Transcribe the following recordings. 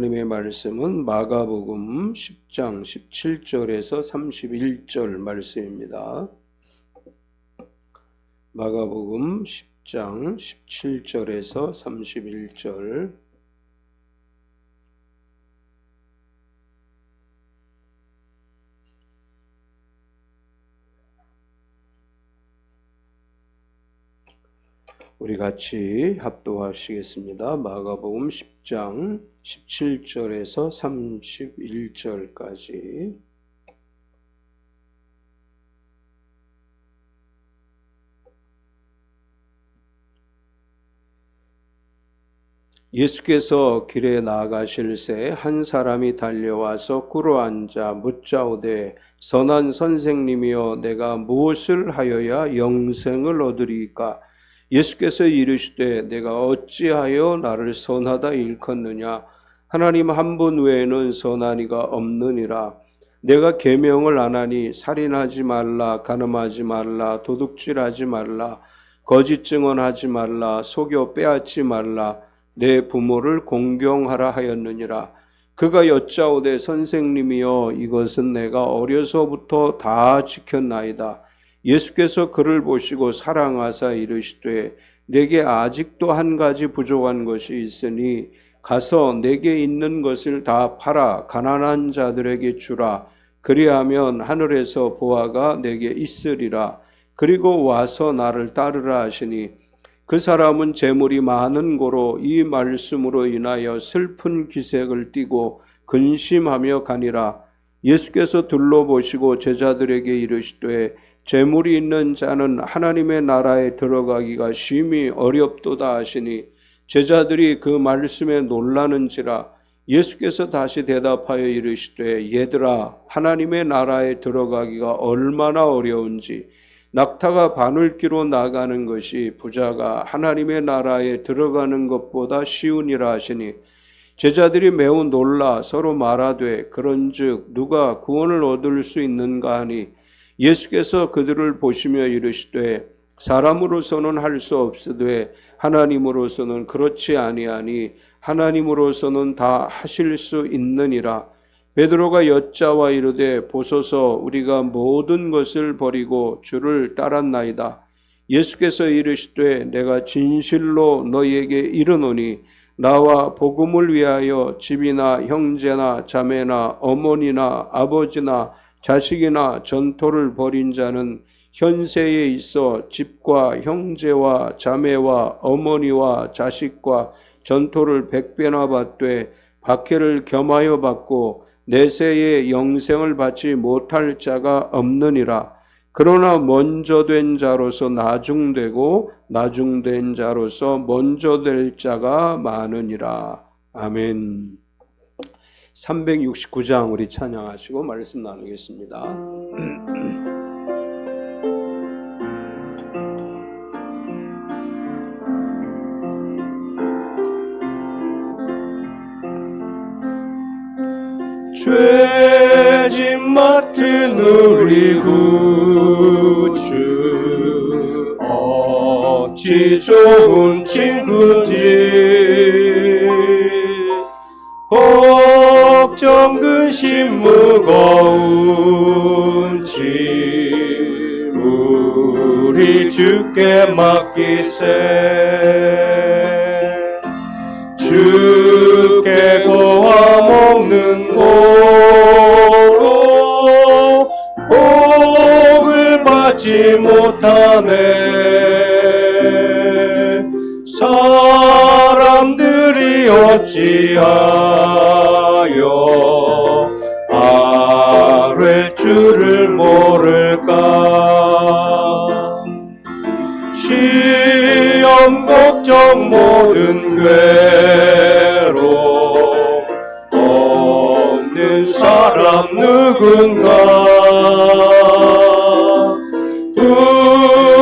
하나님의 말씀은 마가복음 10장 17절에서 31절 말씀입니다. 마가복음 10장 17절에서 31절. 우리 같이 합독하시겠습니다. 마가복음 10장 17절에서 31절까지. 예수께서 길에 나아가실새 한 사람이 달려와서 꿇어앉아 묻자오되 선한 선생님이여 내가 무엇을 하여야 영생을 얻으리이까? 예수께서 이르시되 내가 어찌하여 나를 선하다 일컫느냐? 하나님 한 분 외에는 선한 이가 없느니라. 내가 계명을 안 하니 살인하지 말라, 간음하지 말라, 도둑질하지 말라, 거짓 증언하지 말라, 속여 빼앗지 말라, 내 부모를 공경하라 하였느니라. 그가 여짜오되 선생님이여 이것은 내가 어려서부터 다 지켰나이다. 예수께서 그를 보시고 사랑하사 이르시되 내게 아직도 한 가지 부족한 것이 있으니 가서 내게 있는 것을 다 팔아 가난한 자들에게 주라. 그리하면 하늘에서 보화가 내게 있으리라. 그리고 와서 나를 따르라 하시니 그 사람은 재물이 많은 고로 이 말씀으로 인하여 슬픈 기색을 띠고 근심하며 가니라. 예수께서 둘러보시고 제자들에게 이르시되 재물이 있는 자는 하나님의 나라에 들어가기가 심히 어렵도다 하시니 제자들이 그 말씀에 놀라는지라. 예수께서 다시 대답하여 이르시되 얘들아 하나님의 나라에 들어가기가 얼마나 어려운지 낙타가 바늘기로 나가는 것이 부자가 하나님의 나라에 들어가는 것보다 쉬우니라 하시니 제자들이 매우 놀라 서로 말하되 그런즉 누가 구원을 얻을 수 있는가 하니 예수께서 그들을 보시며 이르시되 사람으로서는 할 수 없으되 하나님으로서는 그렇지 아니하니 하나님으로서는 다 하실 수 있느니라. 베드로가 여짜와 이르되 보소서 우리가 모든 것을 버리고 주를 따랐나이다. 예수께서 이르시되 내가 진실로 너희에게 이르노니 나와 복음을 위하여 집이나 형제나 자매나 어머니나 아버지나 자식이나 전토를 벌인 자는 현세에 있어 집과 형제와 자매와 어머니와 자식과 전토를 100배나 받되 박해를 겸하여 받고 내세에 영생을 받지 못할 자가 없느니라. 그러나 먼저 된 자로서 나중되고 나중된 자로서 먼저 될 자가 많으니라. 아멘. 369장 우리 찬양하시고 말씀 나누겠습니다. 죄짐 맡은 우리 구주 어찌 좋은 친구인지 걱정 근심 무거운 짐 우리 주께 맡기세. 주께 고아 먹는 고로 복을 받지 못하네. 사람들이 어찌하여 아랠 줄을 모를까. 시험 걱정 모든 괴로움 없는 사람 누군가.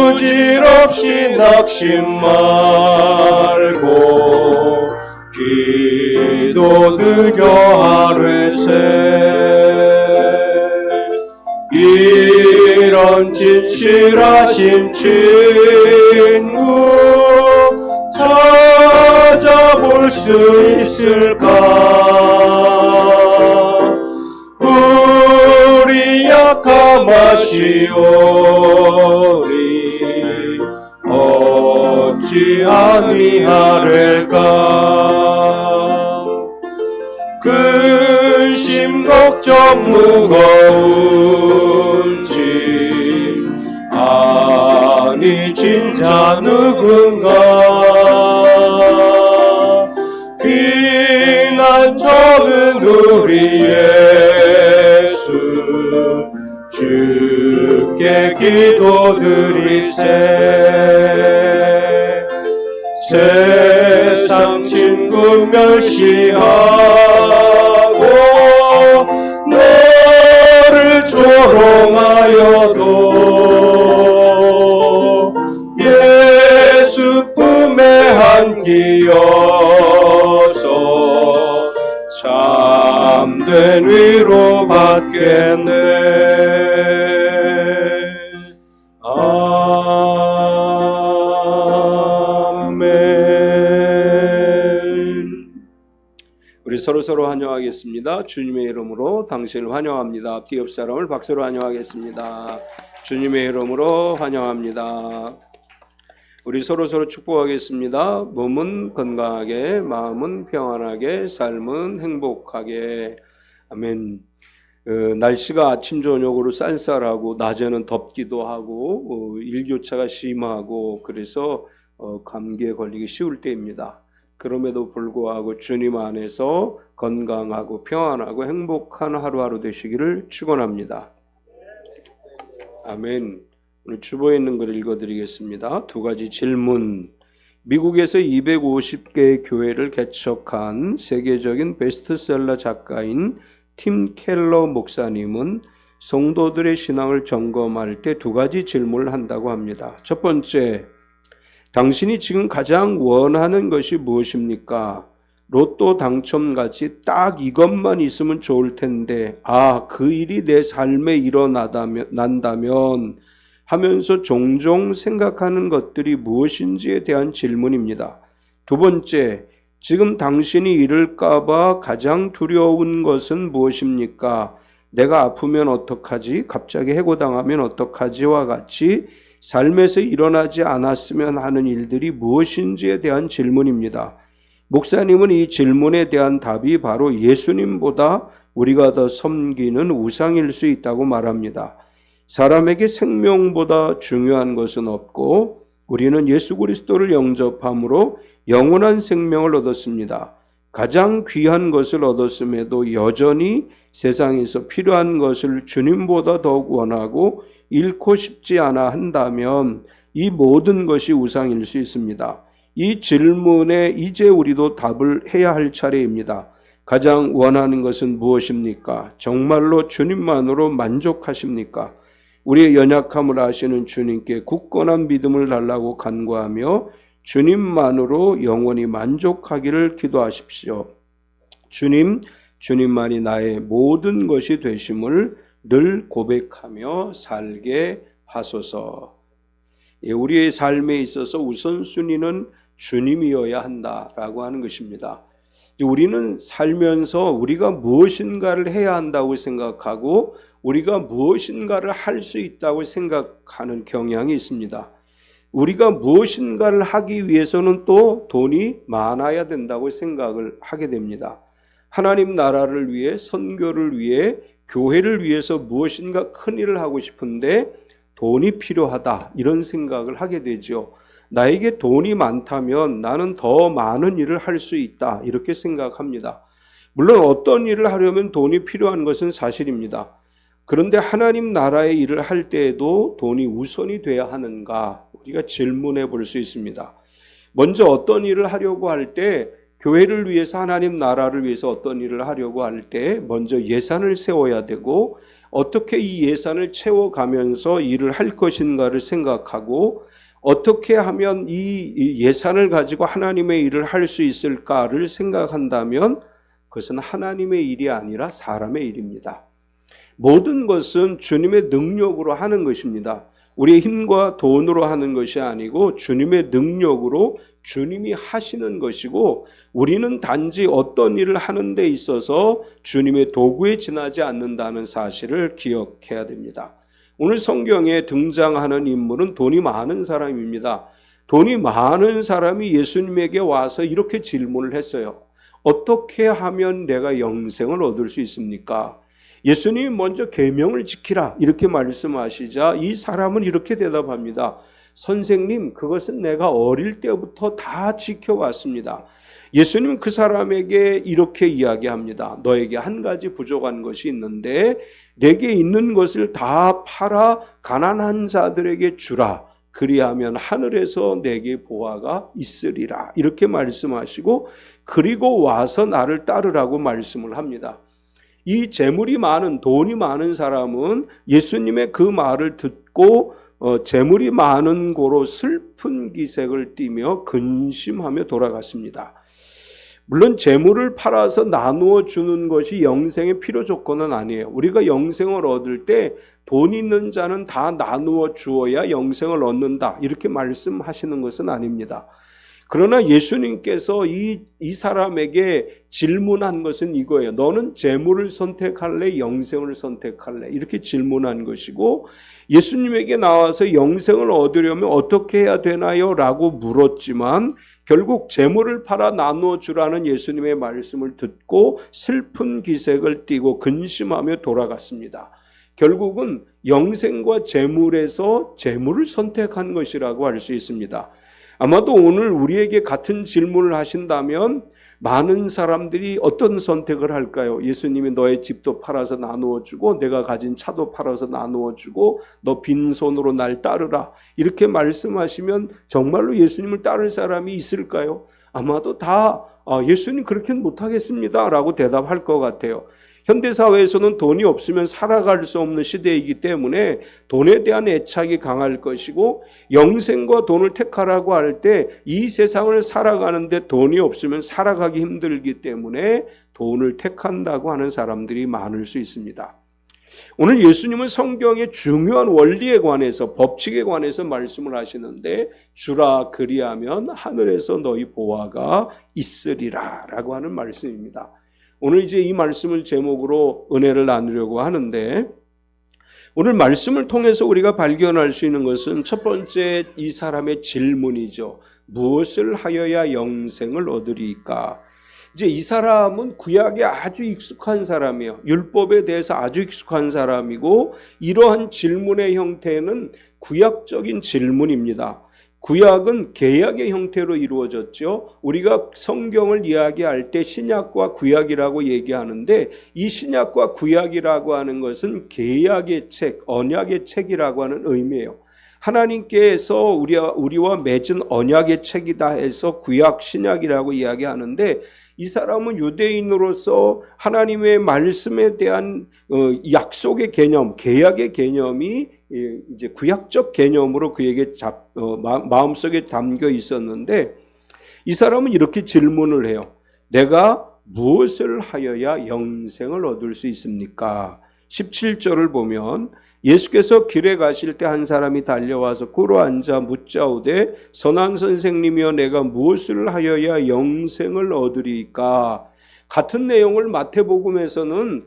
부질없이 낙심 말고 기도드려 하뢰세. 이런 진실하신 친구 찾아볼 수 있을까? 적함하시오니 어찌 아니하릴까. 근심 걱정 무거운 짐 아니 진짜 누군가. 피난처는 우리 예수 주께 기도드리세. 세상 친구 멸시하고 너를 조롱하여도 예수 품에 안기어서 참된 위로 받겠네. 우리 서로 환영하겠습니다. 주님의 이름으로 당신을 환영합니다. 앞뒤 옆 사람을 박수로 환영하겠습니다. 주님의 이름으로 환영합니다. 우리 서로 축복하겠습니다. 몸은 건강하게, 마음은 평안하게, 삶은 행복하게. 아멘. 날씨가 아침 저녁으로 쌀쌀하고 낮에는 덥기도 하고 일교차가 심하고 그래서 감기에 걸리기 쉬울 때입니다. 그럼에도 불구하고 주님 안에서 건강하고 평안하고 행복한 하루하루 되시기를 축원합니다. 아멘. 오늘 주보에 있는 걸 읽어드리겠습니다. 두 가지 질문. 미국에서 250개의 교회를 개척한 세계적인 베스트셀러 작가인 팀 켈러 목사님은 성도들의 신앙을 점검할 때 두 가지 질문을 한다고 합니다. 첫 번째, 당신이 지금 가장 원하는 것이 무엇입니까? 로또 당첨같이 딱 이것만 있으면 좋을 텐데, 그 일이 내 삶에 난다면 하면서 종종 생각하는 것들이 무엇인지에 대한 질문입니다. 두 번째, 지금 당신이 잃을까봐 가장 두려운 것은 무엇입니까? 내가 아프면 어떡하지? 갑자기 해고당하면 어떡하지와 같이 삶에서 일어나지 않았으면 하는 일들이 무엇인지에 대한 질문입니다. 목사님은 이 질문에 대한 답이 바로 예수님보다 우리가 더 섬기는 우상일 수 있다고 말합니다. 사람에게 생명보다 중요한 것은 없고 우리는 예수 그리스도를 영접함으로 영원한 생명을 얻었습니다. 가장 귀한 것을 얻었음에도 여전히 세상에서 필요한 것을 주님보다 더욱 원하고 잃고 싶지 않아 한다면 이 모든 것이 우상일 수 있습니다. 이 질문에 이제 우리도 답을 해야 할 차례입니다. 가장 원하는 것은 무엇입니까? 정말로 주님만으로 만족하십니까? 우리의 연약함을 아시는 주님께 굳건한 믿음을 달라고 간구하며 주님만으로 영원히 만족하기를 기도하십시오. 주님만이 나의 모든 것이 되심을 늘 고백하며 살게 하소서. 우리의 삶에 있어서 우선순위는 주님이어야 한다라고 하는 것입니다. 우리는 살면서 우리가 무엇인가를 해야 한다고 생각하고 우리가 무엇인가를 할 수 있다고 생각하는 경향이 있습니다. 우리가 무엇인가를 하기 위해서는 또 돈이 많아야 된다고 생각을 하게 됩니다. 하나님 나라를 위해, 선교를 위해, 교회를 위해서 무엇인가 큰 일을 하고 싶은데 돈이 필요하다 이런 생각을 하게 되죠. 나에게 돈이 많다면 나는 더 많은 일을 할 수 있다 이렇게 생각합니다. 물론 어떤 일을 하려면 돈이 필요한 것은 사실입니다. 그런데 하나님 나라의 일을 할 때에도 돈이 우선이 돼야 하는가 우리가 질문해 볼 수 있습니다. 먼저 어떤 일을 하려고 할 때 교회를 위해서 하나님 나라를 위해서 어떤 일을 하려고 할 때 먼저 예산을 세워야 되고 어떻게 이 예산을 채워가면서 일을 할 것인가를 생각하고 어떻게 하면 이 예산을 가지고 하나님의 일을 할 수 있을까를 생각한다면 그것은 하나님의 일이 아니라 사람의 일입니다. 모든 것은 주님의 능력으로 하는 것입니다. 우리의 힘과 돈으로 하는 것이 아니고 주님의 능력으로 주님이 하시는 것이고 우리는 단지 어떤 일을 하는 데 있어서 주님의 도구에 지나지 않는다는 사실을 기억해야 됩니다. 오늘 성경에 등장하는 인물은 돈이 많은 사람입니다. 돈이 많은 사람이 예수님에게 와서 이렇게 질문을 했어요. 어떻게 하면 내가 영생을 얻을 수 있습니까? 예수님이 먼저 계명을 지키라 이렇게 말씀하시자 이 사람은 이렇게 대답합니다. 선생님, 그것은 내가 어릴 때부터 다 지켜왔습니다. 예수님은 그 사람에게 이렇게 이야기합니다. 너에게 한 가지 부족한 것이 있는데 내게 있는 것을 다 팔아 가난한 자들에게 주라. 그리하면 하늘에서 내게 보화가 있으리라. 이렇게 말씀하시고 그리고 와서 나를 따르라고 말씀을 합니다. 이 재물이 많은, 돈이 많은 사람은 예수님의 그 말을 듣고 재물이 많은 고로 슬픈 기색을 띠며 근심하며 돌아갔습니다. 물론 재물을 팔아서 나누어 주는 것이 영생의 필요 조건은 아니에요. 우리가 영생을 얻을 때 돈 있는 자는 다 나누어 주어야 영생을 얻는다 이렇게 말씀하시는 것은 아닙니다. 그러나 예수님께서 이 사람에게 질문한 것은 이거예요. 너는 재물을 선택할래? 영생을 선택할래? 이렇게 질문한 것이고 예수님에게 나와서 영생을 얻으려면 어떻게 해야 되나요? 라고 물었지만 결국 재물을 팔아 나누어 주라는 예수님의 말씀을 듣고 슬픈 기색을 띠고 근심하며 돌아갔습니다. 결국은 영생과 재물에서 재물을 선택한 것이라고 할 수 있습니다. 아마도 오늘 우리에게 같은 질문을 하신다면 많은 사람들이 어떤 선택을 할까요? 예수님이 너의 집도 팔아서 나누어 주고 내가 가진 차도 팔아서 나누어 주고 너 빈손으로 날 따르라 이렇게 말씀하시면 정말로 예수님을 따를 사람이 있을까요? 아마도 다 예수님 그렇게는 못하겠습니다 라고 대답할 것 같아요. 현대사회에서는 돈이 없으면 살아갈 수 없는 시대이기 때문에 돈에 대한 애착이 강할 것이고 영생과 돈을 택하라고 할 때 이 세상을 살아가는데 돈이 없으면 살아가기 힘들기 때문에 돈을 택한다고 하는 사람들이 많을 수 있습니다. 오늘 예수님은 성경의 중요한 원리에 관해서 법칙에 관해서 말씀을 하시는데 주라 그리하면 하늘에서 너희 보화가 있으리라 라고 하는 말씀입니다. 오늘 이제 이 말씀을 제목으로 은혜를 나누려고 하는데 오늘 말씀을 통해서 우리가 발견할 수 있는 것은 첫 번째 이 사람의 질문이죠. 무엇을 하여야 영생을 얻으리까? 이제 이 사람은 구약에 아주 익숙한 사람이에요. 율법에 대해서 아주 익숙한 사람이고 이러한 질문의 형태는 구약적인 질문입니다. 구약은 계약의 형태로 이루어졌죠. 우리가 성경을 이야기할 때 신약과 구약이라고 얘기하는데 이 신약과 구약이라고 하는 것은 계약의 책, 언약의 책이라고 하는 의미예요. 하나님께서 우리와 맺은 언약의 책이다 해서 구약, 신약이라고 이야기하는데 이 사람은 유대인으로서 하나님의 말씀에 대한 약속의 개념, 계약의 개념이 이제 구약적 개념으로 그에게 마음속에 담겨 있었는데 이 사람은 이렇게 질문을 해요. 내가 무엇을 하여야 영생을 얻을 수 있습니까? 17절을 보면 예수께서 길에 가실 때 한 사람이 달려와서 꿇어 앉아 묻자오되 선한 선생님이여 내가 무엇을 하여야 영생을 얻으리까? 같은 내용을 마태복음에서는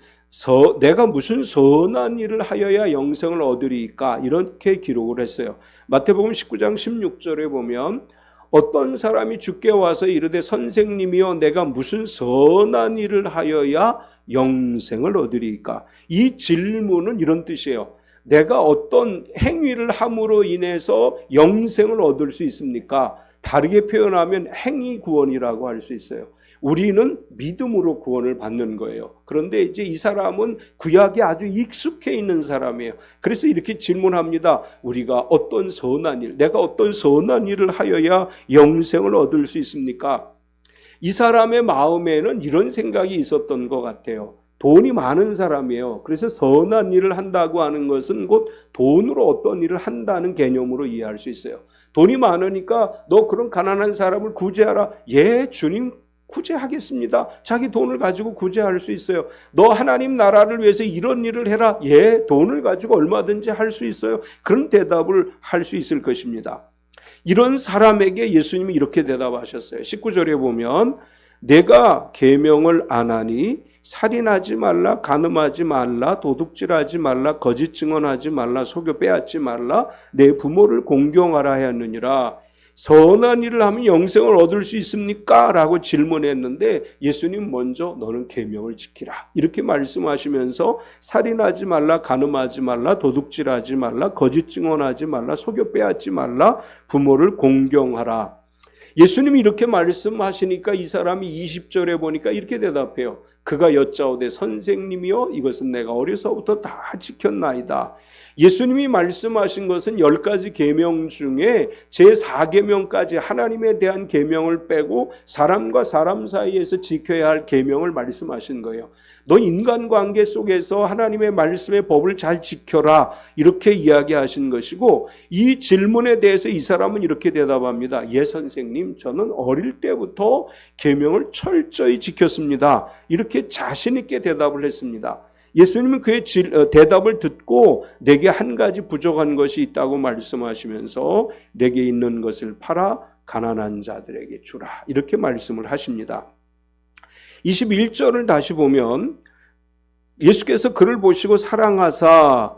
내가 무슨 선한 일을 하여야 영생을 얻으리까? 이렇게 기록을 했어요. 마태복음 19장 16절에 보면 어떤 사람이 주께 와서 이르되 선생님이여 내가 무슨 선한 일을 하여야 영생을 얻으리까? 이 질문은 이런 뜻이에요. 내가 어떤 행위를 함으로 인해서 영생을 얻을 수 있습니까? 다르게 표현하면 행위 구원이라고 할 수 있어요. 우리는 믿음으로 구원을 받는 거예요. 그런데 이제 이 사람은 구약에 아주 익숙해 있는 사람이에요. 그래서 이렇게 질문합니다. 우리가 어떤 선한 일, 내가 어떤 선한 일을 하여야 영생을 얻을 수 있습니까? 이 사람의 마음에는 이런 생각이 있었던 것 같아요. 돈이 많은 사람이에요. 그래서 선한 일을 한다고 하는 것은 곧 돈으로 어떤 일을 한다는 개념으로 이해할 수 있어요. 돈이 많으니까 너 그런 가난한 사람을 구제하라. 예, 주님 구제하겠습니다. 자기 돈을 가지고 구제할 수 있어요. 너 하나님 나라를 위해서 이런 일을 해라. 예, 돈을 가지고 얼마든지 할 수 있어요. 그런 대답을 할 수 있을 것입니다. 이런 사람에게 예수님이 이렇게 대답하셨어요. 19절에 보면 내가 계명을 안 하니 살인하지 말라, 간음하지 말라, 도둑질하지 말라, 거짓 증언하지 말라, 속여 빼앗지 말라, 내 부모를 공경하라 하였느니라. 선한 일을 하면 영생을 얻을 수 있습니까? 라고 질문했는데 예수님 먼저 너는 계명을 지키라 이렇게 말씀하시면서 살인하지 말라, 간음하지 말라, 도둑질하지 말라, 거짓 증언하지 말라, 속여 빼앗지 말라, 부모를 공경하라. 예수님이 이렇게 말씀하시니까 이 사람이 20절에 보니까 이렇게 대답해요. 그가 여짜오되 선생님이여 이것은 내가 어려서부터 다 지켰나이다. 예수님이 말씀하신 것은 10가지 계명 중에 제4계명까지 하나님에 대한 계명을 빼고 사람과 사람 사이에서 지켜야 할 계명을 말씀하신 거예요. 너 인간관계 속에서 하나님의 말씀의 법을 잘 지켜라 이렇게 이야기하신 것이고, 이 질문에 대해서 이 사람은 이렇게 대답합니다. 예 선생님, 저는 어릴 때부터 계명을 철저히 지켰습니다. 이렇게 자신 있게 대답을 했습니다. 예수님은 그의 대답을 듣고 내게 한 가지 부족한 것이 있다고 말씀하시면서 내게 있는 것을 팔아 가난한 자들에게 주라 이렇게 말씀을 하십니다. 21절을 다시 보면 예수께서 그를 보시고 사랑하사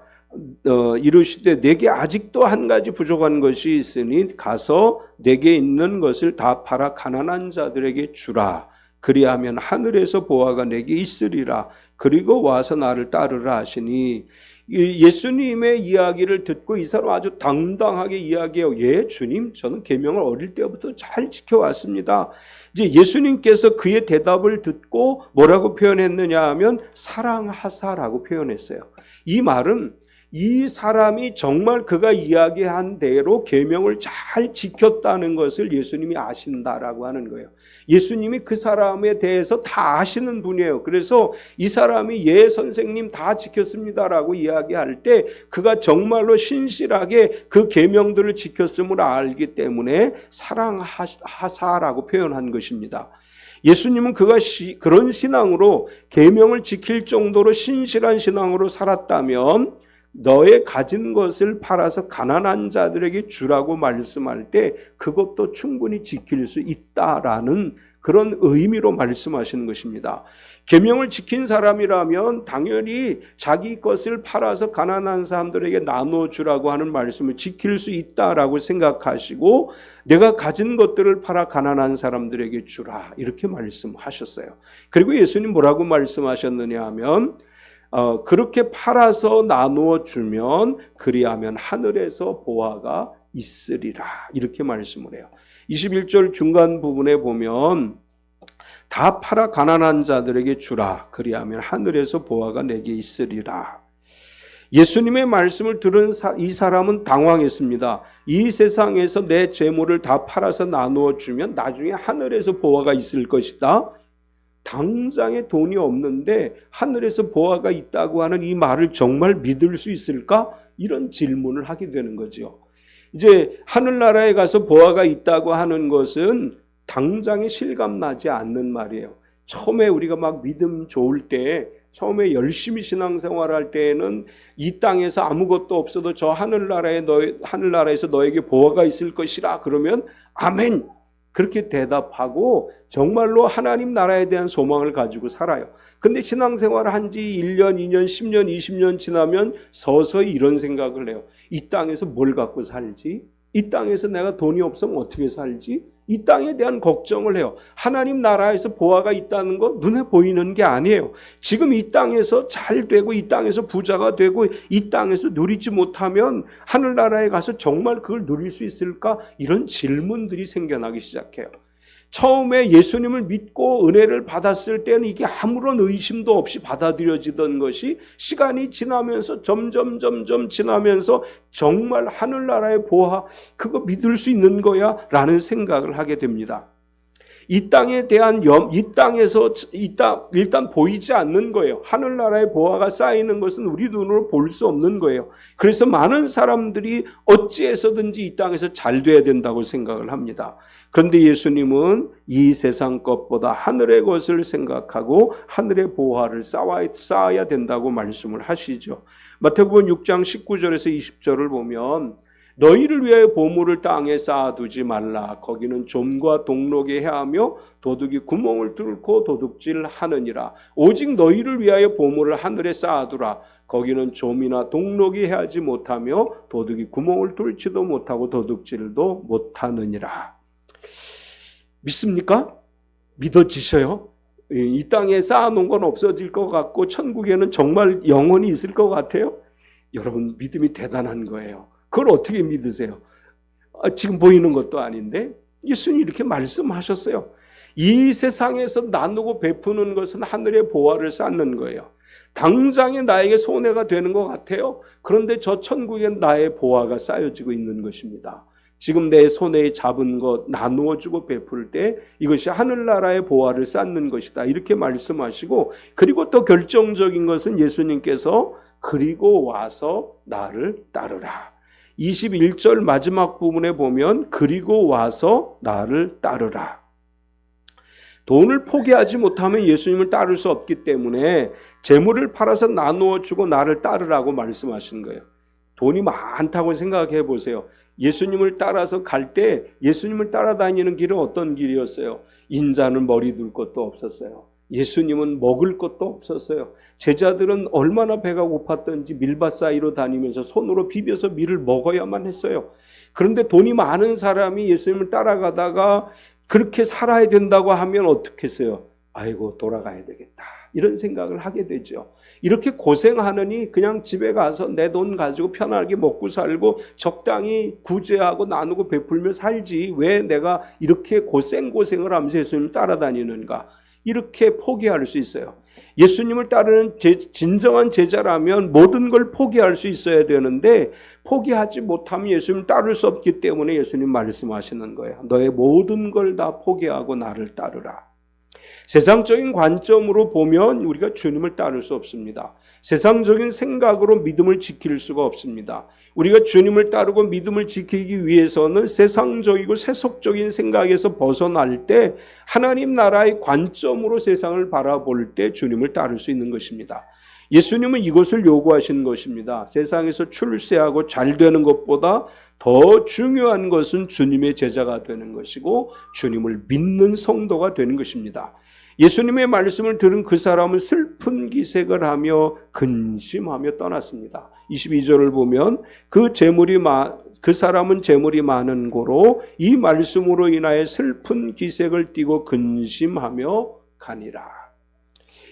이르시되 내게 아직도 한 가지 부족한 것이 있으니 가서 내게 있는 것을 다 팔아 가난한 자들에게 주라. 그리하면 하늘에서 보화가 내게 있으리라. 그리고 와서 나를 따르라 하시니, 예수님의 이야기를 듣고 이 사람 아주 당당하게 이야기해요. 예 주님, 저는 계명을 어릴 때부터 잘 지켜왔습니다. 이제 예수님께서 그의 대답을 듣고 뭐라고 표현했느냐 하면 사랑하사라고 표현했어요. 이 말은 이 사람이 정말 그가 이야기한 대로 계명을 잘 지켰다는 것을 예수님이 아신다라고 하는 거예요. 예수님이 그 사람에 대해서 다 아시는 분이에요. 그래서 이 사람이 예 선생님 다 지켰습니다라고 이야기할 때 그가 정말로 신실하게 그 계명들을 지켰음을 알기 때문에 사랑하사라고 표현한 것입니다. 예수님은 그가 그런 신앙으로 계명을 지킬 정도로 신실한 신앙으로 살았다면 너의 가진 것을 팔아서 가난한 자들에게 주라고 말씀할 때 그것도 충분히 지킬 수 있다라는 그런 의미로 말씀하시는 것입니다. 계명을 지킨 사람이라면 당연히 자기 것을 팔아서 가난한 사람들에게 나눠주라고 하는 말씀을 지킬 수 있다라고 생각하시고 내가 가진 것들을 팔아 가난한 사람들에게 주라 이렇게 말씀하셨어요. 그리고 예수님 뭐라고 말씀하셨느냐 하면 그렇게 팔아서 나누어 주면 그리하면 하늘에서 보화가 있으리라 이렇게 말씀을 해요. 21절 중간 부분에 보면 다 팔아 가난한 자들에게 주라 그리하면 하늘에서 보화가 내게 있으리라. 예수님의 말씀을 들은 이 사람은 당황했습니다. 이 세상에서 내 재물을 다 팔아서 나누어 주면 나중에 하늘에서 보화가 있을 것이다. 당장에 돈이 없는데 하늘에서 보화가 있다고 하는 이 말을 정말 믿을 수 있을까? 이런 질문을 하게 되는 거죠. 이제 하늘나라에 가서 보화가 있다고 하는 것은 당장에 실감나지 않는 말이에요. 처음에 우리가 막 믿음 좋을 때, 처음에 열심히 신앙생활할 때에는 이 땅에서 아무것도 없어도 저 하늘나라에서 너에게 보화가 있을 것이라 그러면 아멘 그렇게 대답하고 정말로 하나님 나라에 대한 소망을 가지고 살아요. 근데 신앙생활을 한 지 1년, 2년, 10년, 20년 지나면 서서히 이런 생각을 해요. 이 땅에서 뭘 갖고 살지? 이 땅에서 내가 돈이 없으면 어떻게 살지? 이 땅에 대한 걱정을 해요. 하나님 나라에서 보화가 있다는 거 눈에 보이는 게 아니에요. 지금 이 땅에서 잘 되고 이 땅에서 부자가 되고 이 땅에서 누리지 못하면 하늘나라에 가서 정말 그걸 누릴 수 있을까? 이런 질문들이 생겨나기 시작해요. 처음에 예수님을 믿고 은혜를 받았을 때는 이게 아무런 의심도 없이 받아들여지던 것이 시간이 지나면서 점점 지나면서 정말 하늘나라의 보화 그거 믿을 수 있는 거야 라는 생각을 하게 됩니다. 이 땅에 대한 일단 보이지 않는 거예요. 하늘나라의 보화가 쌓이는 것은 우리 눈으로 볼 수 없는 거예요. 그래서 많은 사람들이 어찌해서든지 이 땅에서 잘 돼야 된다고 생각을 합니다. 그런데 예수님은 이 세상 것보다 하늘의 것을 생각하고 하늘의 보화를 쌓아야 된다고 말씀을 하시죠. 마태복음 6장 19절에서 20절을 보면 너희를 위하여 보물을 땅에 쌓아두지 말라. 거기는 좀과 동록이 해하며 도둑이 구멍을 뚫고 도둑질하느니라. 오직 너희를 위하여 보물을 하늘에 쌓아두라. 거기는 좀이나 동록이 해하지 못하며 도둑이 구멍을 뚫지도 못하고 도둑질도 못하느니라. 믿습니까? 믿어지셔요? 이 땅에 쌓아놓은 건 없어질 것 같고 천국에는 정말 영원히 있을 것 같아요? 여러분, 믿음이 대단한 거예요. 그걸 어떻게 믿으세요? 지금 보이는 것도 아닌데 예수님이 이렇게 말씀하셨어요. 이 세상에서 나누고 베푸는 것은 하늘의 보화를 쌓는 거예요. 당장에 나에게 손해가 되는 것 같아요. 그런데 저 천국엔 나의 보화가 쌓여지고 있는 것입니다. 지금 내 손에 잡은 것 나누어주고 베풀 때 이것이 하늘나라의 보화를 쌓는 것이다. 이렇게 말씀하시고, 그리고 또 결정적인 것은 예수님께서 그리고 와서 나를 따르라. 21절 마지막 부분에 보면 그리고 와서 나를 따르라. 돈을 포기하지 못하면 예수님을 따를 수 없기 때문에 재물을 팔아서 나누어 주고 나를 따르라고 말씀하신 거예요. 돈이 많다고 생각해 보세요. 예수님을 따라서 갈 때 예수님을 따라다니는 길은 어떤 길이었어요? 인자는 머리 둘 것도 없었어요. 예수님은 먹을 것도 없었어요. 제자들은 얼마나 배가 고팠던지 밀밭 사이로 다니면서 손으로 비벼서 밀을 먹어야만 했어요. 그런데 돈이 많은 사람이 예수님을 따라가다가 그렇게 살아야 된다고 하면 어떻게 했어요? 아이고, 돌아가야 되겠다, 이런 생각을 하게 되죠. 이렇게 고생하느니 그냥 집에 가서 내 돈 가지고 편하게 먹고 살고 적당히 구제하고 나누고 베풀며 살지, 왜 내가 이렇게 고생을 하면서 예수님을 따라다니는가, 이렇게 포기할 수 있어요. 예수님을 따르는 진정한 제자라면 모든 걸 포기할 수 있어야 되는데 포기하지 못하면 예수님을 따를 수 없기 때문에 예수님 말씀하시는 거예요. 너의 모든 걸 다 포기하고 나를 따르라. 세상적인 관점으로 보면 우리가 주님을 따를 수 없습니다. 세상적인 생각으로 믿음을 지킬 수가 없습니다. 우리가 주님을 따르고 믿음을 지키기 위해서는 세상적이고 세속적인 생각에서 벗어날 때 하나님 나라의 관점으로 세상을 바라볼 때 주님을 따를 수 있는 것입니다. 예수님은 이것을 요구하시는 것입니다. 세상에서 출세하고 잘 되는 것보다 더 중요한 것은 주님의 제자가 되는 것이고 주님을 믿는 성도가 되는 것입니다. 예수님의 말씀을 들은 그 사람은 슬픈 기색을 하며 근심하며 떠났습니다. 22절을 보면 그 사람은 재물이 많은 고로 이 말씀으로 인하여 슬픈 기색을 띠고 근심하며 가니라.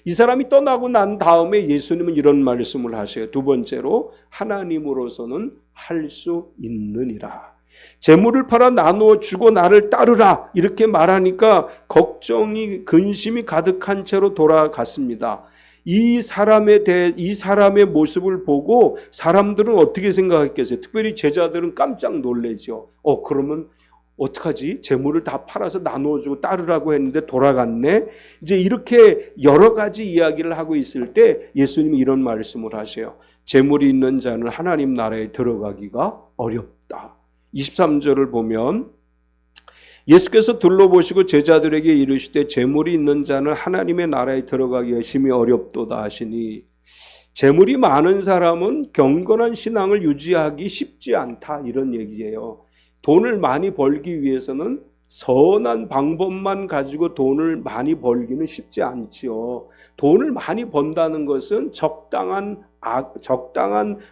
이 사람이 떠나고 난 다음에 예수님은 이런 말씀을 하셔요. 두 번째로, 하나님으로서는 할 수 있느니라. 재물을 팔아 나누어 주고 나를 따르라, 이렇게 말하니까 걱정이 근심이 가득한 채로 돌아갔습니다. 이 사람의 모습을 보고 사람들은 어떻게 생각했겠어요? 특별히 제자들은 깜짝 놀라죠. 그러면 어떡하지? 재물을 다 팔아서 나누어주고 따르라고 했는데 돌아갔네? 이제 이렇게 여러 가지 이야기를 하고 있을 때 예수님이 이런 말씀을 하셔요. 재물이 있는 자는 하나님 나라에 들어가기가 어렵다. 23절을 보면 예수께서 둘러보시고 제자들에게 이르시되 재물이 있는 자는 하나님의 나라에 들어가기가 심히 어렵도다 하시니, 재물이 많은 사람은 경건한 신앙을 유지하기 쉽지 않다, 이런 얘기예요. 돈을 많이 벌기 위해서는 선한 방법만 가지고 돈을 많이 벌기는 쉽지 않지요. 돈을 많이 번다는 것은 적당한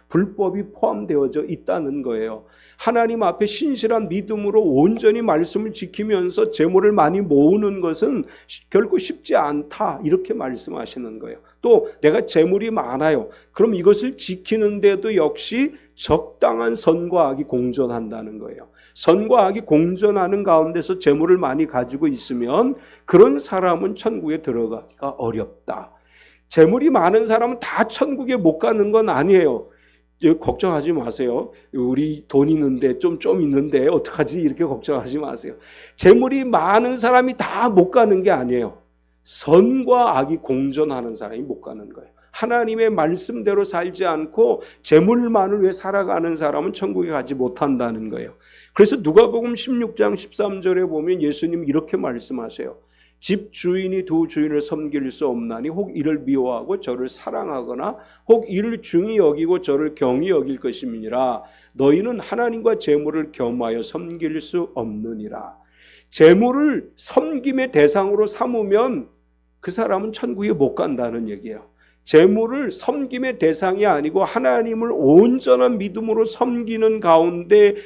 불법이 포함되어져 있다는 거예요. 하나님 앞에 신실한 믿음으로 온전히 말씀을 지키면서 재물을 많이 모으는 것은 결코 쉽지 않다, 이렇게 말씀하시는 거예요. 또 내가 재물이 많아요. 그럼 이것을 지키는데도 역시 적당한 선과 악이 공존한다는 거예요. 선과 악이 공존하는 가운데서 재물을 많이 가지고 있으면 그런 사람은 천국에 들어가기가 어렵다. 재물이 많은 사람은 다 천국에 못 가는 건 아니에요. 걱정하지 마세요. 우리 돈 있는데 좀 있는데 어떡하지? 이렇게 걱정하지 마세요. 재물이 많은 사람이 다 못 가는 게 아니에요. 선과 악이 공존하는 사람이 못 가는 거예요. 하나님의 말씀대로 살지 않고 재물만을 위해 살아가는 사람은 천국에 가지 못한다는 거예요. 그래서 누가복음 16장 13절에 보면 예수님 이렇게 말씀하세요. 집 주인이 두 주인을 섬길 수 없나니 혹 이를 미워하고 저를 사랑하거나 혹 이를 중히 여기고 저를 경히 여길 것임이니라. 너희는 하나님과 재물을 겸하여 섬길 수 없느니라. 재물을 섬김의 대상으로 삼으면 그 사람은 천국에 못 간다는 얘기예요. 재물을 섬김의 대상이 아니고 하나님을 온전한 믿음으로 섬기는 가운데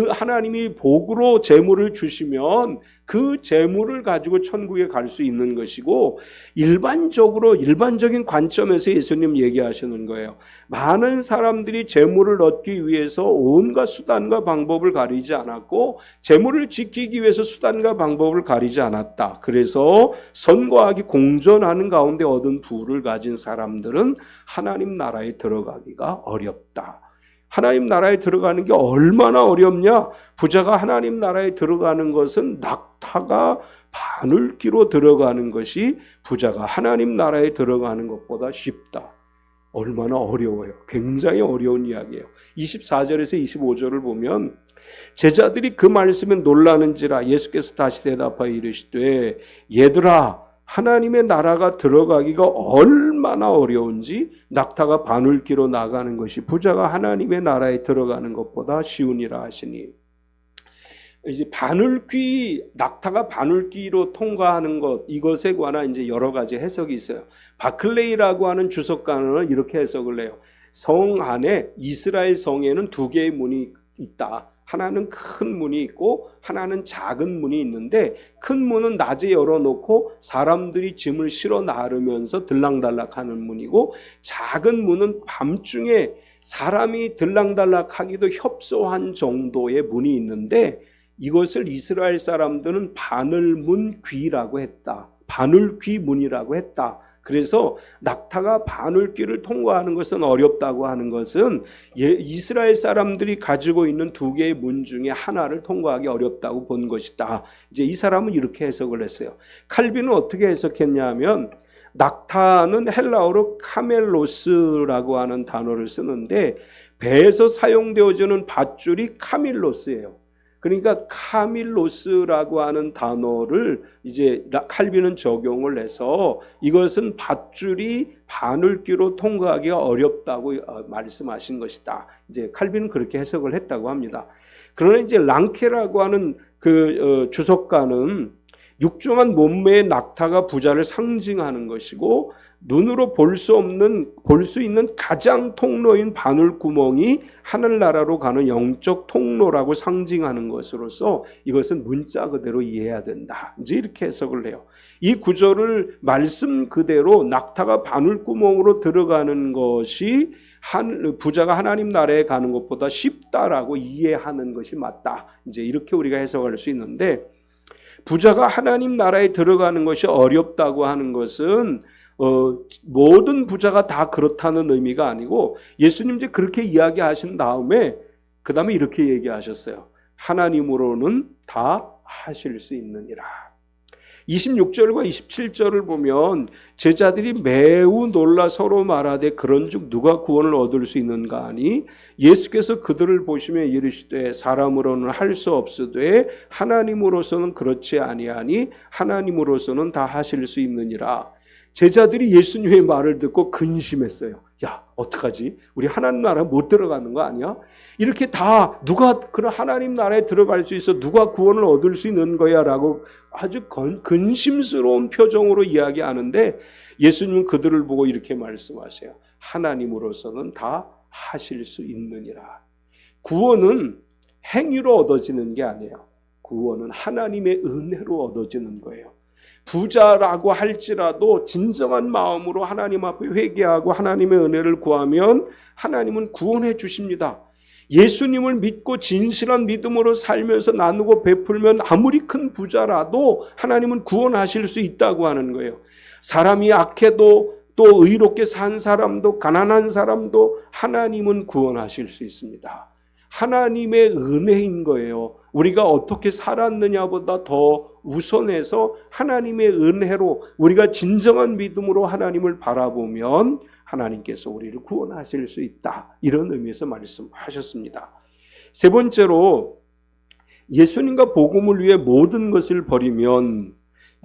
하나님이 복으로 재물을 주시면 그 재물을 가지고 천국에 갈 수 있는 것이고, 일반적인 관점에서 예수님 얘기하시는 거예요. 많은 사람들이 재물을 얻기 위해서 온갖 수단과 방법을 가리지 않았고 재물을 지키기 위해서 수단과 방법을 가리지 않았다. 그래서 선과 악이 공존하는 가운데 얻은 부를 가진 사람들은 하나님 나라에 들어가기가 어렵다. 하나님 나라에 들어가는 게 얼마나 어렵냐? 부자가 하나님 나라에 들어가는 것은 낙타가 바늘귀로 들어가는 것이 부자가 하나님 나라에 들어가는 것보다 쉽다. 얼마나 어려워요. 굉장히 어려운 이야기예요. 24절에서 25절을 보면 제자들이 그 말씀에 놀라는지라 예수께서 다시 대답하여 이르시되 얘들아, 하나님의 나라가 들어가기가 얼마나 어려운지 낙타가 바늘귀로 나가는 것이 부자가 하나님의 나라에 들어가는 것보다 쉬우니라 하시니, 이제 낙타가 바늘귀로 통과하는 것, 이것에 관한 이제 여러 가지 해석이 있어요. 바클레이라고 하는 주석가는 이렇게 해석을 해요. 성 안에, 이스라엘 성에는 두 개의 문이 있다. 하나는 큰 문이 있고 하나는 작은 문이 있는데, 큰 문은 낮에 열어놓고 사람들이 짐을 실어 나르면서 들락달락하는 문이고, 작은 문은 밤중에 사람이 들락달락하기도 협소한 정도의 문이 있는데, 이것을 이스라엘 사람들은 바늘문귀라고 했다. 바늘귀문이라고 했다. 그래서 낙타가 바늘귀를 통과하는 것은 어렵다고 하는 것은 이스라엘 사람들이 가지고 있는 두 개의 문 중에 하나를 통과하기 어렵다고 본 것이다. 이제 이 사람은 이렇게 해석을 했어요. 칼빈은 어떻게 해석했냐면, 낙타는 헬라어로 카멜로스라고 하는 단어를 쓰는데 배에서 사용되어지는 밧줄이 카밀로스예요. 그러니까 카밀로스라고 하는 단어를 이제 칼빈은 적용을 해서 이것은 밧줄이 바늘귀로 통과하기가 어렵다고 말씀하신 것이다. 이제 칼빈은 그렇게 해석을 했다고 합니다. 그러나 이제 랑케라고 하는 주석가는 육중한 몸매의 낙타가 부자를 상징하는 것이고, 눈으로 볼 수 있는 가장 통로인 바늘구멍이 하늘나라로 가는 영적 통로라고 상징하는 것으로서 이것은 문자 그대로 이해해야 된다. 이제 이렇게 해석을 해요. 이 구절을 말씀 그대로 낙타가 바늘구멍으로 들어가는 것이 부자가 하나님 나라에 가는 것보다 쉽다라고 이해하는 것이 맞다. 이제 이렇게 우리가 해석할 수 있는데, 부자가 하나님 나라에 들어가는 것이 어렵다고 하는 것은 모든 부자가 다 그렇다는 의미가 아니고, 예수님 이제 그렇게 이야기하신 다음에 그 다음에 이렇게 얘기하셨어요. 하나님으로는 다 하실 수 있느니라. 26절과 27절을 보면 제자들이 매우 놀라 서로 말하되 그런즉 누가 구원을 얻을 수 있는가 하니, 예수께서 그들을 보시며 이르시되 사람으로는 할 수 없으되 하나님으로서는 그렇지 아니하니 하나님으로서는 다 하실 수 있느니라. 제자들이 예수님의 말을 듣고 근심했어요. 야, 어떡하지? 우리 하나님 나라에 못 들어가는 거 아니야? 이렇게 다 누가 그런 하나님 나라에 들어갈 수 있어? 누가 구원을 얻을 수 있는 거야? 라고 아주 근심스러운 표정으로 이야기하는데, 예수님은 그들을 보고 이렇게 말씀하세요. 하나님으로서는 다 하실 수 있느니라. 구원은 행위로 얻어지는 게 아니에요. 구원은 하나님의 은혜로 얻어지는 거예요. 부자라고 할지라도 진정한 마음으로 하나님 앞에 회개하고 하나님의 은혜를 구하면 하나님은 구원해 주십니다. 예수님을 믿고 진실한 믿음으로 살면서 나누고 베풀면 아무리 큰 부자라도 하나님은 구원하실 수 있다고 하는 거예요. 사람이 악해도 또 의롭게 산 사람도 가난한 사람도 하나님은 구원하실 수 있습니다. 하나님의 은혜인 거예요. 우리가 어떻게 살았느냐보다 더 우선해서 하나님의 은혜로 우리가 진정한 믿음으로 하나님을 바라보면 하나님께서 우리를 구원하실 수 있다. 이런 의미에서 말씀하셨습니다. 세 번째로, 예수님과 복음을 위해 모든 것을 버리면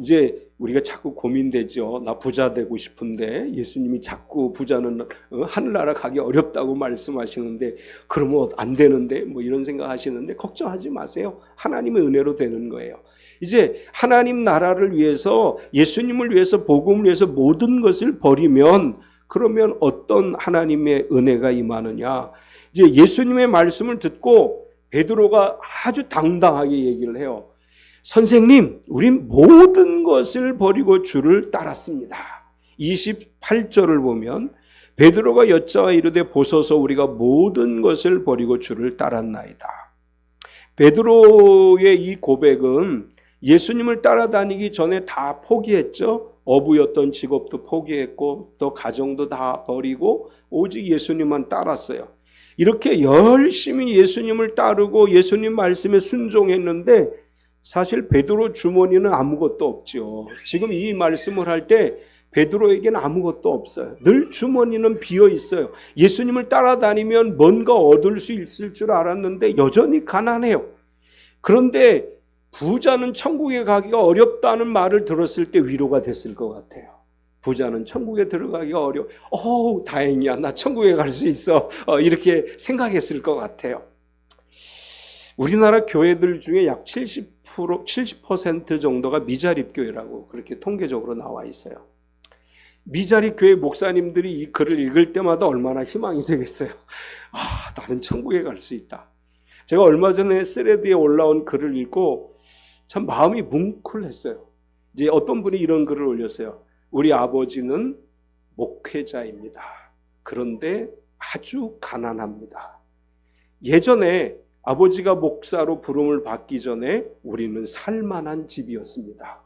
이제 우리가 자꾸 고민되죠. 나 부자 되고 싶은데 예수님이 자꾸 부자는 하늘나라 가기 어렵다고 말씀하시는데 그러면 안 되는데 뭐 이런 생각 하시는데 걱정하지 마세요. 하나님의 은혜로 되는 거예요. 이제 하나님 나라를 위해서 예수님을 위해서 복음을 위해서 모든 것을 버리면 그러면 어떤 하나님의 은혜가 임하느냐. 이제 예수님의 말씀을 듣고 베드로가 아주 당당하게 얘기를 해요. 선생님, 우린 모든 것을 버리고 주를 따랐습니다. 28절을 보면 베드로가 여짜와 이르되 보소서 우리가 모든 것을 버리고 주를 따랐나이다. 베드로의 이 고백은 예수님을 따라다니기 전에 다 포기했죠. 어부였던 직업도 포기했고 또 가정도 다 버리고 오직 예수님만 따랐어요. 이렇게 열심히 예수님을 따르고 예수님 말씀에 순종했는데 사실 베드로 주머니는 아무것도 없죠. 지금 이 말씀을 할 때 베드로에게는 아무것도 없어요. 늘 주머니는 비어 있어요. 예수님을 따라다니면 뭔가 얻을 수 있을 줄 알았는데 여전히 가난해요. 그런데 부자는 천국에 가기가 어렵다는 말을 들었을 때 위로가 됐을 것 같아요. 부자는 천국에 들어가기가 어려워. 다행이야. 나 천국에 갈 수 있어. 이렇게 생각했을 것 같아요. 우리나라 교회들 중에 약 70% 정도가 미자립 교회라고 그렇게 통계적으로 나와 있어요. 미자립 교회 목사님들이 이 글을 읽을 때마다 얼마나 희망이 되겠어요. 나는 천국에 갈 수 있다. 제가 얼마 전에 스레드에 올라온 글을 읽고 참 마음이 뭉클했어요. 이제 어떤 분이 이런 글을 올렸어요. 우리 아버지는 목회자입니다. 그런데 아주 가난합니다. 예전에 아버지가 목사로 부름을 받기 전에 우리는 살만한 집이었습니다.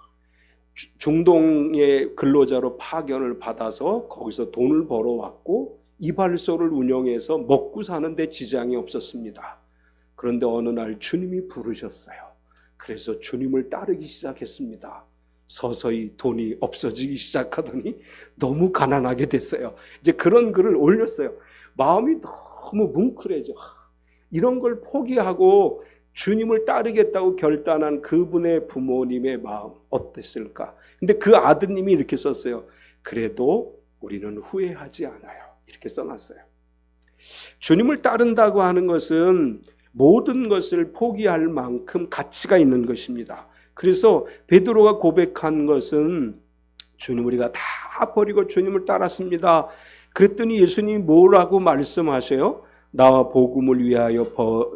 중동의 근로자로 파견을 받아서 거기서 돈을 벌어왔고 이발소를 운영해서 먹고 사는데 지장이 없었습니다. 그런데 어느 날 주님이 부르셨어요. 그래서 주님을 따르기 시작했습니다. 서서히 돈이 없어지기 시작하더니 너무 가난하게 됐어요. 이제 그런 글을 올렸어요. 마음이 너무 뭉클해져. 이런 걸 포기하고 주님을 따르겠다고 결단한 그분의 부모님의 마음 어땠을까? 근데 그 아드님이 이렇게 썼어요. 그래도 우리는 후회하지 않아요. 이렇게 써놨어요. 주님을 따른다고 하는 것은 모든 것을 포기할 만큼 가치가 있는 것입니다. 그래서 베드로가 고백한 것은 주님 우리가 다 버리고 주님을 따랐습니다. 그랬더니 예수님이 뭐라고 말씀하셔요? 나와 복음을 위하여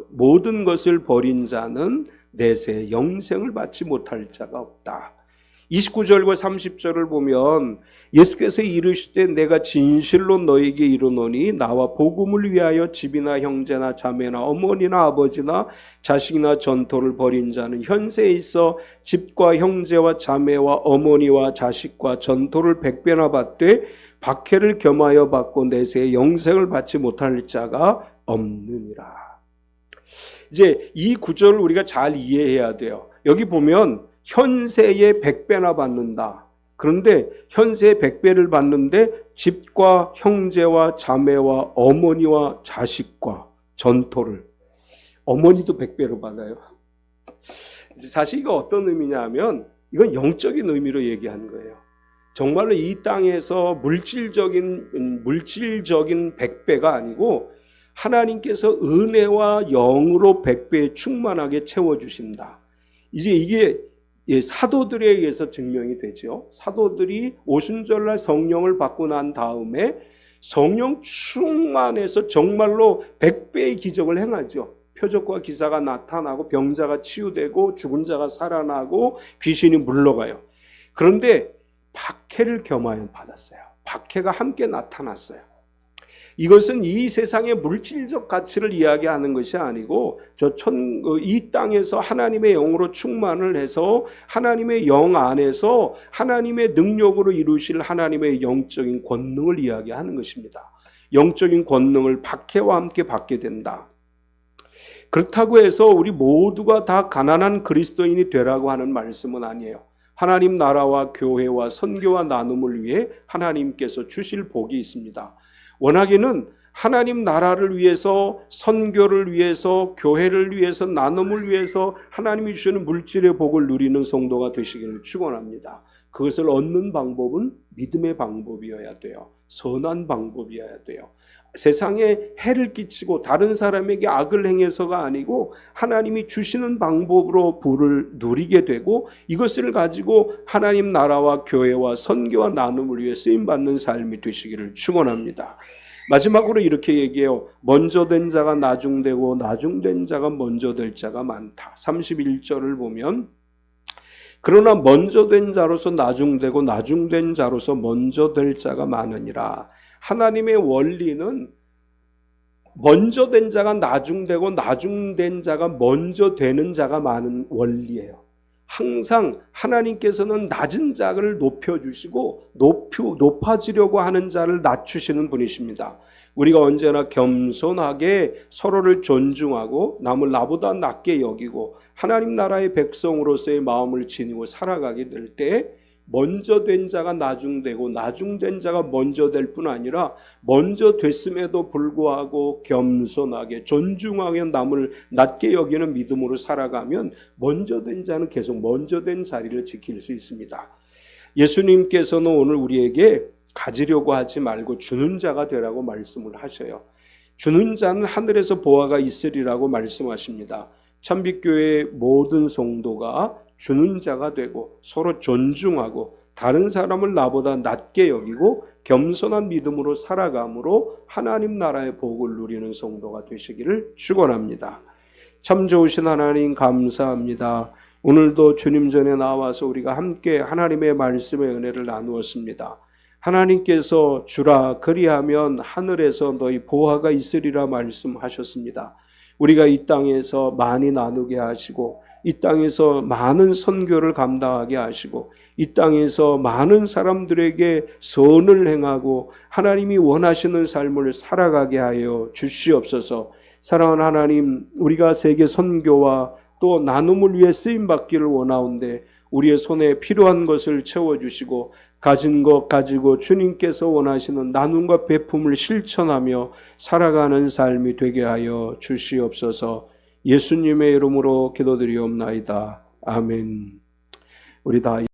모든 것을 버린 자는 내세 영생을 받지 못할 자가 없다. 29절과 30절을 보면 예수께서 이르시되 내가 진실로 너에게 이르노니 나와 복음을 위하여 집이나 형제나 자매나 어머니나 아버지나 자식이나 전토를 벌인 자는 현세에 있어 집과 형제와 자매와 어머니와 자식과 전토를 100배나 받되 박해를 겸하여 받고 내세 영생을 받지 못할 자가 없느니라. 이제 이 구절을 우리가 잘 이해해야 돼요. 여기 보면 현세에 100배나 받는다. 그런데 현세에 100배를 받는데 집과 형제와 자매와 어머니와 자식과 전토를 어머니도 100배로 받아요. 사실 이거 어떤 의미냐 하면 이건 영적인 의미로 얘기하는 거예요. 정말로 이 땅에서 물질적인 100배가 아니고 하나님께서 은혜와 영으로 100배 충만하게 채워주신다. 이제 이게 사도들에 의해서 증명이 되죠. 사도들이 오순절날 성령을 받고 난 다음에 성령 충만해서 정말로 100배의 기적을 행하죠. 표적과 기사가 나타나고 병자가 치유되고 죽은 자가 살아나고 귀신이 물러가요. 그런데 박해를 겸하여 받았어요. 박해가 함께 나타났어요. 이것은 이 세상의 물질적 가치를 이야기하는 것이 아니고 이 땅에서 하나님의 영으로 충만을 해서 하나님의 영 안에서 하나님의 능력으로 이루실 하나님의 영적인 권능을 이야기하는 것입니다. 영적인 권능을 박해와 함께 받게 된다. 그렇다고 해서 우리 모두가 다 가난한 그리스도인이 되라고 하는 말씀은 아니에요. 하나님 나라와 교회와 선교와 나눔을 위해 하나님께서 주실 복이 있습니다. 원하기는 하나님 나라를 위해서, 선교를 위해서, 교회를 위해서, 나눔을 위해서 하나님이 주시는 물질의 복을 누리는 성도가 되시기를 축원합니다. 그것을 얻는 방법은 믿음의 방법이어야 돼요. 선한 방법이어야 돼요. 세상에 해를 끼치고 다른 사람에게 악을 행해서가 아니고 하나님이 주시는 방법으로 부를 누리게 되고 이것을 가지고 하나님 나라와 교회와 선교와 나눔을 위해 쓰임받는 삶이 되시기를 축원합니다. 마지막으로 이렇게 얘기해요. 먼저 된 자가 나중되고 나중된 자가 먼저 될 자가 많다. 31절을 보면 그러나 먼저 된 자로서 나중되고 나중된 자로서 먼저 될 자가 많으니라. 하나님의 원리는 먼저 된 자가 나중되고 나중된 자가 먼저 되는 자가 많은 원리예요. 항상 하나님께서는 낮은 자를 높여주시고 높아지려고 하는 자를 낮추시는 분이십니다. 우리가 언제나 겸손하게 서로를 존중하고 남을 나보다 낮게 여기고 하나님 나라의 백성으로서의 마음을 지니고 살아가게 될 때 먼저 된 자가 나중되고 나중된 자가 먼저 될 뿐 아니라 먼저 됐음에도 불구하고 겸손하게 존중하게 남을 낮게 여기는 믿음으로 살아가면 먼저 된 자는 계속 먼저 된 자리를 지킬 수 있습니다. 예수님께서는 오늘 우리에게 가지려고 하지 말고 주는 자가 되라고 말씀을 하셔요. 주는 자는 하늘에서 보화가 있으리라고 말씀하십니다. 참빛교회의 모든 성도가 주는 자가 되고 서로 존중하고 다른 사람을 나보다 낮게 여기고 겸손한 믿음으로 살아감으로 하나님 나라의 복을 누리는 성도가 되시기를 축원합니다. 참 좋으신 하나님 감사합니다. 오늘도 주님 전에 나와서 우리가 함께 하나님의 말씀의 은혜를 나누었습니다. 하나님께서 주라 그리하면 하늘에서 너희 보화가 있으리라 말씀하셨습니다. 우리가 이 땅에서 많이 나누게 하시고 이 땅에서 많은 선교를 감당하게 하시고 이 땅에서 많은 사람들에게 선을 행하고 하나님이 원하시는 삶을 살아가게 하여 주시옵소서. 사랑하는 하나님, 우리가 세계 선교와 또 나눔을 위해 쓰임받기를 원하온데 우리의 손에 필요한 것을 채워주시고 가진 것 가지고 주님께서 원하시는 나눔과 베품을 실천하며 살아가는 삶이 되게 하여 주시옵소서. 예수님의 이름으로 기도드리옵나이다. 아멘. 우리 다